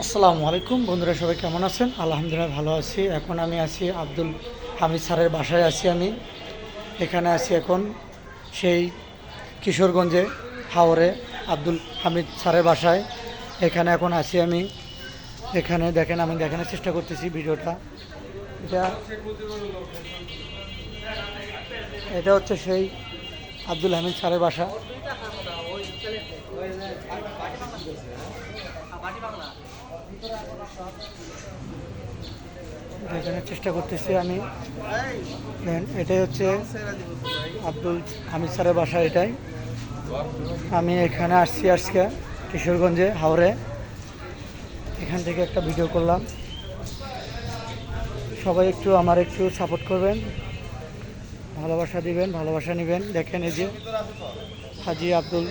আসসালামু আলাইকুম বন্ধুরা, সবাই কেমন আছেন? আলহামদুলিল্লাহ ভালো আছি। এখন আমি আছি আব্দুল হামিদ স্যারের বাসায় আছি। আমি এখানে আছি এখন সেই কিশোরগঞ্জে হাওরে আব্দুল হামিদ স্যারের বাসায়। এখানে এখন আছি আমি। এখানে দেখেন, আমি দেখানোর চেষ্টা করতেছি ভিডিওটা। এটা এটা হচ্ছে সেই আব্দুল হামিদ স্যারের বাসা। দেখানোর চেষ্টা করতেছি আমি। এটাই হচ্ছে আব্দুল হামিদ স্যারের বাসা। এটাই আমি এখানে আসছি আজকে কিশোরগঞ্জে হাওরে। এখান থেকে একটা ভিডিও করলাম। সবাই একটু আমার একটু সাপোর্ট করবেন, ভালোবাসা দিবেন, ভালোবাসা নেবেন। দেখেন এই যে হাজি আব্দুল,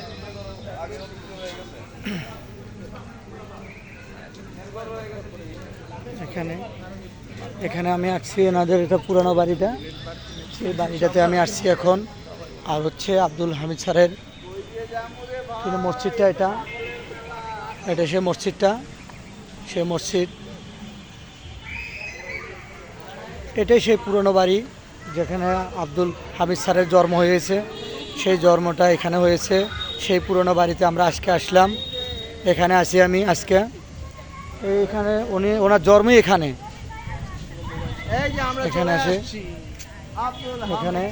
এখানে এখানে আমি আসছি এনাদের এটা পুরানো বাড়িটা, সেই বাড়িটাতে আমি আসছি এখন। আর হচ্ছে আব্দুল হামিদ স্যারের কিন্তু মসজিদটা, এটা এটা সেই মসজিদটা, সেই মসজিদ। এটাই সেই পুরনো বাড়ি যেখানে আব্দুল হামিদ স্যারের জন্ম হয়েছে। সেই জন্মটা এখানে হয়েছে, সেই পুরনো বাড়িতে আমরা আজকে আসলাম। এখানে আছি আমি আজকে। এইখানে ওনার জন্মই এখানে। এখানে আসে, এখানে